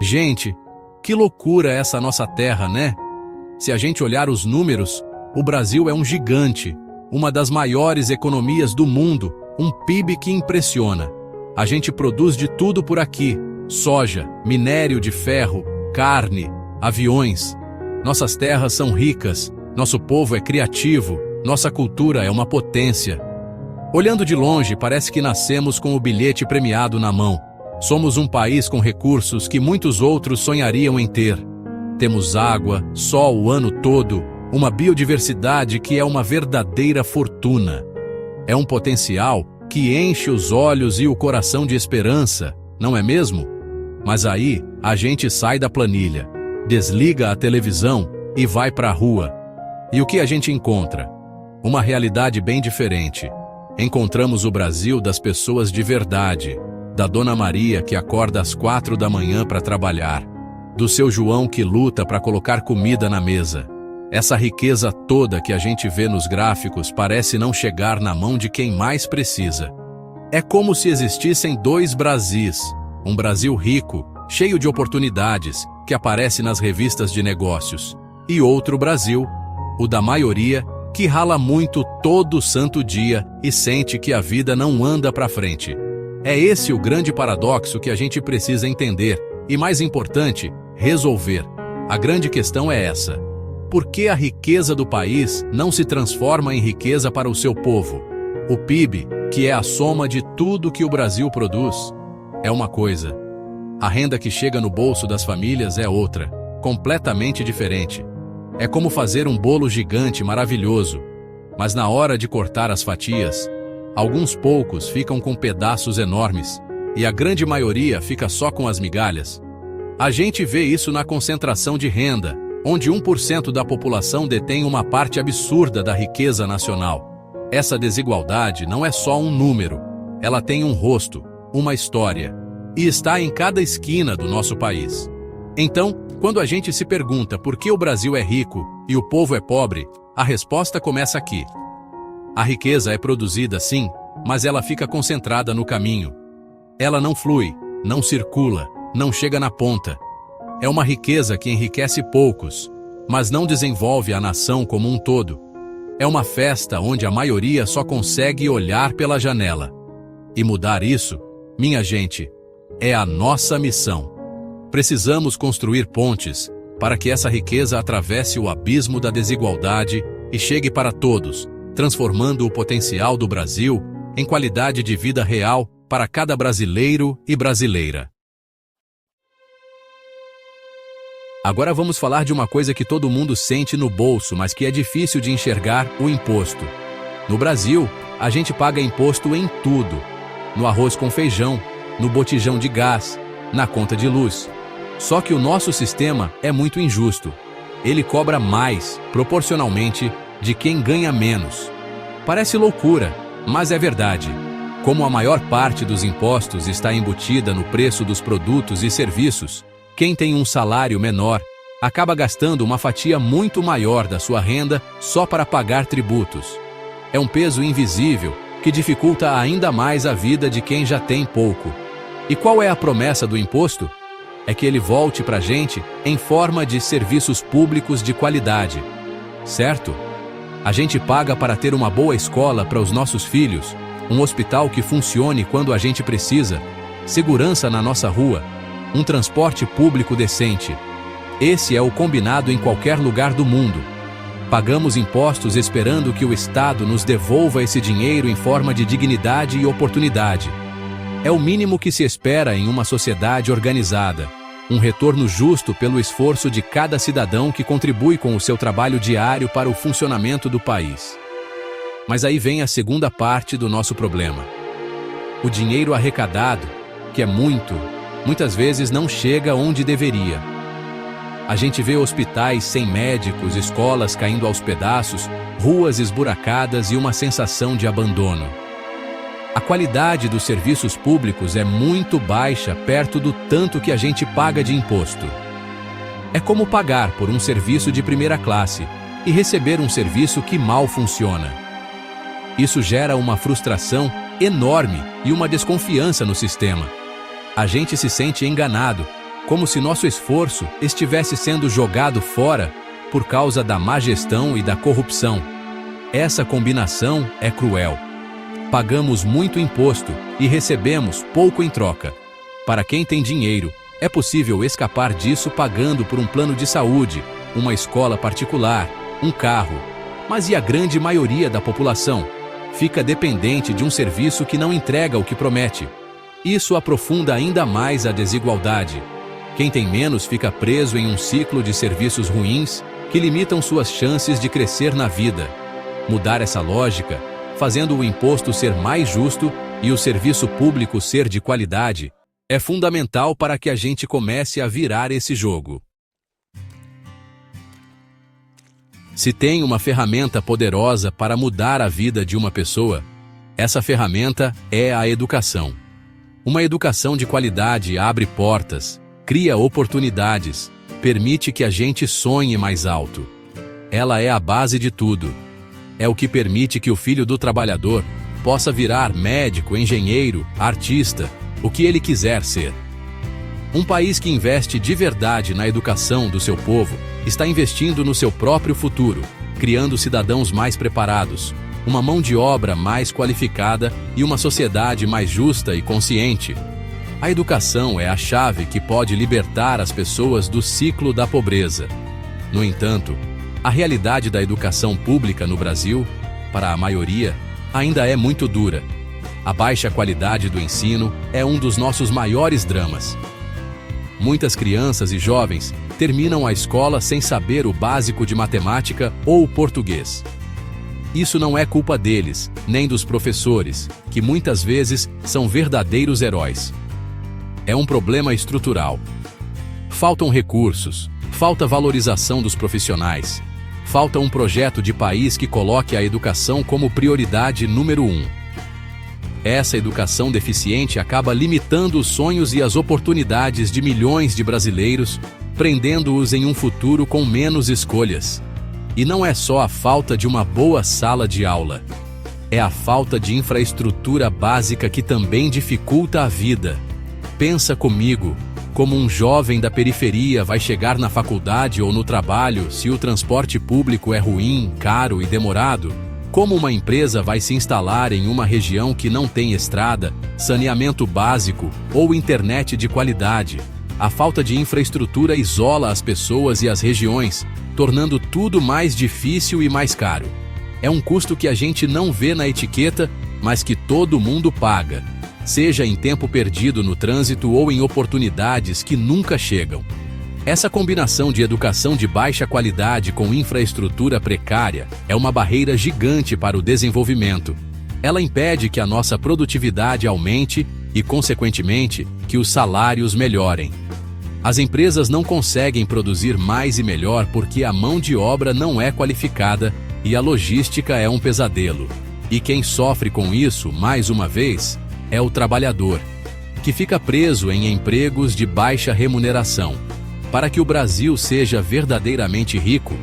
Gente, que loucura essa nossa terra, né? Se a gente olhar os números, o Brasil é um gigante, uma das maiores economias do mundo, um PIB que impressiona. A gente produz de tudo por aqui: soja, minério de ferro, carne, aviões. Nossas terras são ricas, nosso povo é criativo, nossa cultura é uma potência. Olhando de longe, parece que nascemos com o bilhete premiado na mão. Somos um país com recursos que muitos outros sonhariam em ter. Temos água, sol o ano todo, uma biodiversidade que é uma verdadeira fortuna. É um potencial que enche os olhos e o coração de esperança, não é mesmo? Mas aí, a gente sai da planilha, desliga a televisão e vai para a rua. E o que a gente encontra? Uma realidade bem diferente. Encontramos o Brasil das pessoas de verdade, da Dona Maria que acorda às 4 da manhã para trabalhar, do seu João que luta para colocar comida na mesa. Essa riqueza toda que a gente vê nos gráficos parece não chegar na mão de quem mais precisa. É como se existissem dois Brasis, um Brasil rico, cheio de oportunidades, que aparece nas revistas de negócios, e outro Brasil, o da maioria, que rala muito todo santo dia e sente que a vida não anda para frente. É esse o grande paradoxo que a gente precisa entender e, mais importante, resolver. A grande questão é essa: por que a riqueza do país não se transforma em riqueza para o seu povo? O PIB, que é a soma de tudo que o Brasil produz, é uma coisa. A renda que chega no bolso das famílias é outra, completamente diferente. É como fazer um bolo gigante maravilhoso, mas na hora de cortar as fatias, alguns poucos ficam com pedaços enormes, e a grande maioria fica só com as migalhas. A gente vê isso na concentração de renda, onde 1% da população detém uma parte absurda da riqueza nacional. Essa desigualdade não é só um número, ela tem um rosto, uma história, e está em cada esquina do nosso país. Então, quando a gente se pergunta por que o Brasil é rico e o povo é pobre, a resposta começa aqui. A riqueza é produzida sim, mas ela fica concentrada no caminho. Ela não flui, não circula, não chega na ponta. É uma riqueza que enriquece poucos, mas não desenvolve a nação como um todo. É uma festa onde a maioria só consegue olhar pela janela. E mudar isso, minha gente, é a nossa missão. Precisamos construir pontes para que essa riqueza atravesse o abismo da desigualdade e chegue para todos, transformando o potencial do Brasil em qualidade de vida real para cada brasileiro e brasileira. Agora vamos falar de uma coisa que todo mundo sente no bolso, mas que é difícil de enxergar: o imposto. No Brasil, a gente paga imposto em tudo: no arroz com feijão, no botijão de gás, na conta de luz. Só que o nosso sistema é muito injusto. Ele cobra mais, proporcionalmente, de quem ganha menos. Parece loucura, mas é verdade. Como a maior parte dos impostos está embutida no preço dos produtos e serviços, quem tem um salário menor acaba gastando uma fatia muito maior da sua renda só para pagar tributos. É um peso invisível que dificulta ainda mais a vida de quem já tem pouco. E qual é a promessa do imposto? É que ele volte para a gente em forma de serviços públicos de qualidade. Certo? A gente paga para ter uma boa escola para os nossos filhos, um hospital que funcione quando a gente precisa, segurança na nossa rua, um transporte público decente. Esse é o combinado em qualquer lugar do mundo. Pagamos impostos esperando que o Estado nos devolva esse dinheiro em forma de dignidade e oportunidade. É o mínimo que se espera em uma sociedade organizada, um retorno justo pelo esforço de cada cidadão que contribui com o seu trabalho diário para o funcionamento do país. Mas aí vem a segunda parte do nosso problema. O dinheiro arrecadado, que é muitas vezes não chega onde deveria. A gente vê hospitais sem médicos, escolas caindo aos pedaços, ruas esburacadas e uma sensação de abandono. A qualidade dos serviços públicos é muito baixa perto do tanto que a gente paga de imposto. É como pagar por um serviço de primeira classe e receber um serviço que mal funciona. Isso gera uma frustração enorme e uma desconfiança no sistema. A gente se sente enganado, como se nosso esforço estivesse sendo jogado fora por causa da má gestão e da corrupção. Essa combinação é cruel. Pagamos muito imposto e recebemos pouco em troca. Para quem tem dinheiro, é possível escapar disso pagando por um plano de saúde, uma escola particular, um carro. Mas e a grande maioria da população? Fica dependente de um serviço que não entrega o que promete. Isso aprofunda ainda mais a desigualdade. Quem tem menos fica preso em um ciclo de serviços ruins que limitam suas chances de crescer na vida. Mudar essa lógica, fazendo o imposto ser mais justo e o serviço público ser de qualidade, é fundamental para que a gente comece a virar esse jogo. Se tem uma ferramenta poderosa para mudar a vida de uma pessoa, essa ferramenta é a educação. Uma educação de qualidade abre portas, cria oportunidades, permite que a gente sonhe mais alto. Ela é a base de tudo. É o que permite que o filho do trabalhador possa virar médico, engenheiro, artista, o que ele quiser ser. Um país que investe de verdade na educação do seu povo está investindo no seu próprio futuro, criando cidadãos mais preparados, uma mão de obra mais qualificada e uma sociedade mais justa e consciente. A educação é a chave que pode libertar as pessoas do ciclo da pobreza. No entanto, a realidade da educação pública no Brasil, para a maioria, ainda é muito dura. A baixa qualidade do ensino é um dos nossos maiores dramas. Muitas crianças e jovens terminam a escola sem saber o básico de matemática ou português. Isso não é culpa deles, nem dos professores, que muitas vezes são verdadeiros heróis. É um problema estrutural. Faltam recursos, falta valorização dos profissionais, falta um projeto de país que coloque a educação como prioridade número 1. Essa educação deficiente acaba limitando os sonhos e as oportunidades de milhões de brasileiros, prendendo-os em um futuro com menos escolhas. E não é só a falta de uma boa sala de aula. É a falta de infraestrutura básica que também dificulta a vida. Pensa comigo, como um jovem da periferia vai chegar na faculdade ou no trabalho se o transporte público é ruim, caro e demorado? Como uma empresa vai se instalar em uma região que não tem estrada, saneamento básico ou internet de qualidade? A falta de infraestrutura isola as pessoas e as regiões, tornando tudo mais difícil e mais caro. É um custo que a gente não vê na etiqueta, mas que todo mundo paga, seja em tempo perdido no trânsito ou em oportunidades que nunca chegam. Essa combinação de educação de baixa qualidade com infraestrutura precária é uma barreira gigante para o desenvolvimento. Ela impede que a nossa produtividade aumente e, consequentemente, que os salários melhorem. As empresas não conseguem produzir mais e melhor porque a mão de obra não é qualificada e a logística é um pesadelo. E quem sofre com isso, mais uma vez, é o trabalhador, que fica preso em empregos de baixa remuneração. Para que o Brasil seja verdadeiramente rico,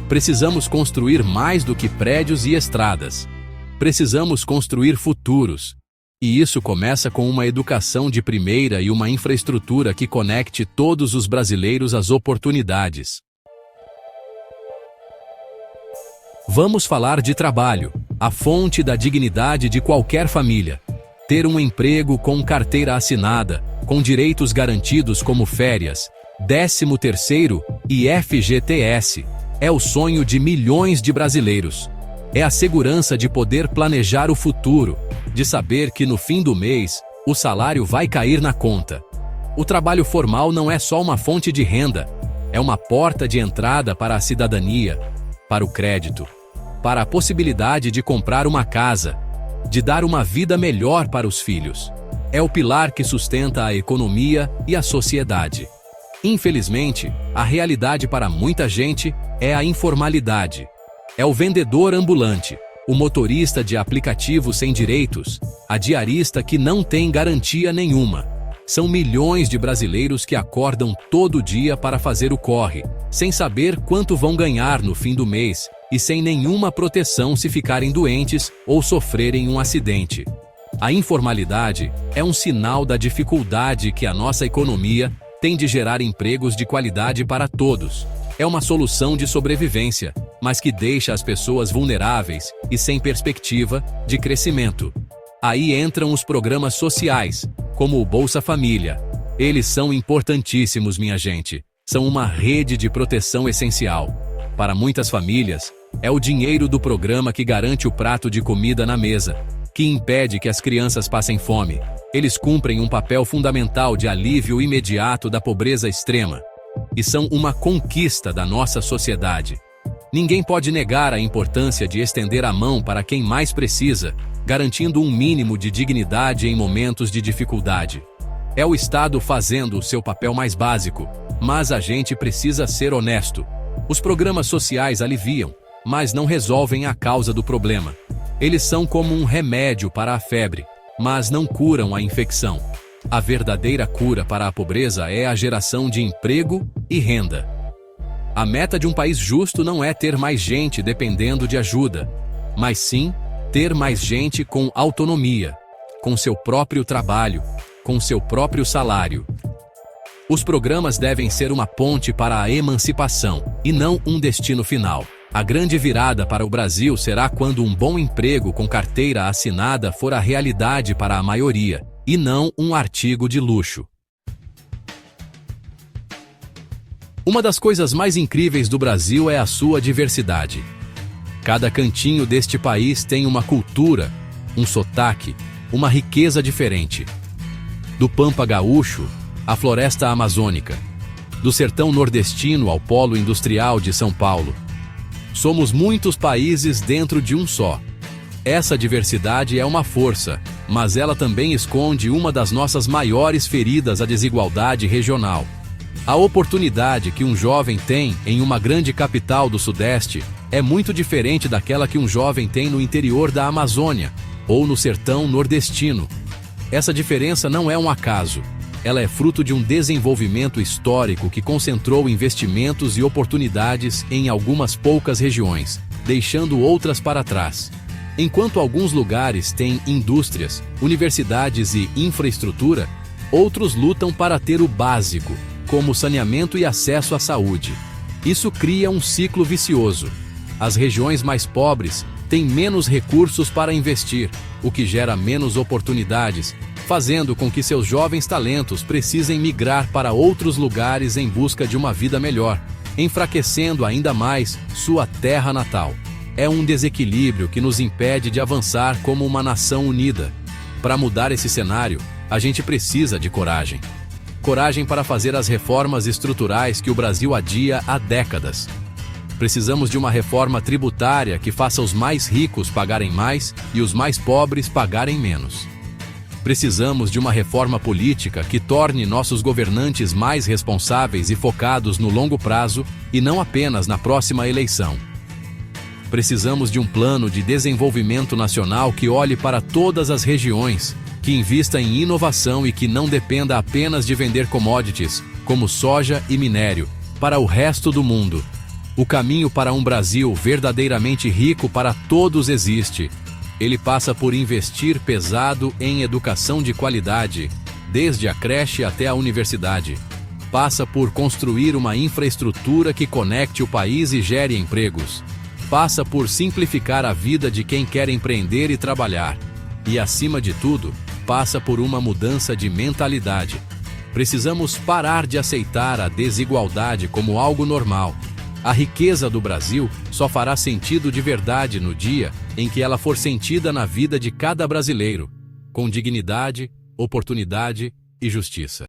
precisamos construir mais do que prédios e estradas. Precisamos construir futuros. E isso começa com uma educação de primeira e uma infraestrutura que conecte todos os brasileiros às oportunidades. Vamos falar de trabalho, a fonte da dignidade de qualquer família. Ter um emprego com carteira assinada, com direitos garantidos como férias, 13º e FGTS, é o sonho de milhões de brasileiros. É a segurança de poder planejar o futuro, de saber que no fim do mês, o salário vai cair na conta. O trabalho formal não é só uma fonte de renda, é uma porta de entrada para a cidadania, para o crédito, para a possibilidade de comprar uma casa, de dar uma vida melhor para os filhos. É o pilar que sustenta a economia e a sociedade. Infelizmente, a realidade para muita gente é a informalidade. É o vendedor ambulante, o motorista de aplicativo sem direitos, a diarista que não tem garantia nenhuma. São milhões de brasileiros que acordam todo dia para fazer o corre, sem saber quanto vão ganhar no fim do mês e sem nenhuma proteção se ficarem doentes ou sofrerem um acidente. A informalidade é um sinal da dificuldade que a nossa economia tem de gerar empregos de qualidade para todos. É uma solução de sobrevivência, mas que deixa as pessoas vulneráveis e sem perspectiva de crescimento. Aí entram os programas sociais, como o Bolsa Família. Eles são importantíssimos, minha gente. São uma rede de proteção essencial. Para muitas famílias, é o dinheiro do programa que garante o prato de comida na mesa, que impede que as crianças passem fome. Eles cumprem um papel fundamental de alívio imediato da pobreza extrema. E são uma conquista da nossa sociedade. Ninguém pode negar a importância de estender a mão para quem mais precisa, garantindo um mínimo de dignidade em momentos de dificuldade. É o Estado fazendo o seu papel mais básico, mas a gente precisa ser honesto. Os programas sociais aliviam, mas não resolvem a causa do problema. Eles são como um remédio para a febre, mas não curam a infecção. A verdadeira cura para a pobreza é a geração de emprego e renda. A meta de um país justo não é ter mais gente dependendo de ajuda, mas sim ter mais gente com autonomia, com seu próprio trabalho, com seu próprio salário. Os programas devem ser uma ponte para a emancipação, e não um destino final. A grande virada para o Brasil será quando um bom emprego com carteira assinada for a realidade para a maioria, e não um artigo de luxo. Uma das coisas mais incríveis do Brasil é a sua diversidade. Cada cantinho deste país tem uma cultura, um sotaque, uma riqueza diferente. Do Pampa Gaúcho à floresta amazônica, do sertão nordestino ao polo industrial de São Paulo. Somos muitos países dentro de um só. Essa diversidade é uma força, mas ela também esconde uma das nossas maiores feridas, a desigualdade regional. A oportunidade que um jovem tem em uma grande capital do Sudeste é muito diferente daquela que um jovem tem no interior da Amazônia ou no sertão nordestino. Essa diferença não é um acaso. Ela é fruto de um desenvolvimento histórico que concentrou investimentos e oportunidades em algumas poucas regiões, deixando outras para trás. Enquanto alguns lugares têm indústrias, universidades e infraestrutura, outros lutam para ter o básico, como saneamento e acesso à saúde. Isso cria um ciclo vicioso. As regiões mais pobres têm menos recursos para investir, o que gera menos oportunidades, fazendo com que seus jovens talentos precisem migrar para outros lugares em busca de uma vida melhor, enfraquecendo ainda mais sua terra natal. É um desequilíbrio que nos impede de avançar como uma nação unida. Para mudar esse cenário, a gente precisa de coragem. Coragem para fazer as reformas estruturais que o Brasil adia há décadas. Precisamos de uma reforma tributária que faça os mais ricos pagarem mais e os mais pobres pagarem menos. Precisamos de uma reforma política que torne nossos governantes mais responsáveis e focados no longo prazo e não apenas na próxima eleição. Precisamos de um plano de desenvolvimento nacional que olhe para todas as regiões, que invista em inovação e que não dependa apenas de vender commodities, como soja e minério, para o resto do mundo. O caminho para um Brasil verdadeiramente rico para todos existe. Ele passa por investir pesado em educação de qualidade, desde a creche até a universidade. Passa por construir uma infraestrutura que conecte o país e gere empregos. Passa por simplificar a vida de quem quer empreender e trabalhar. E, acima de tudo, passa por uma mudança de mentalidade. Precisamos parar de aceitar a desigualdade como algo normal. A riqueza do Brasil só fará sentido de verdade no dia em que ela for sentida na vida de cada brasileiro, com dignidade, oportunidade e justiça.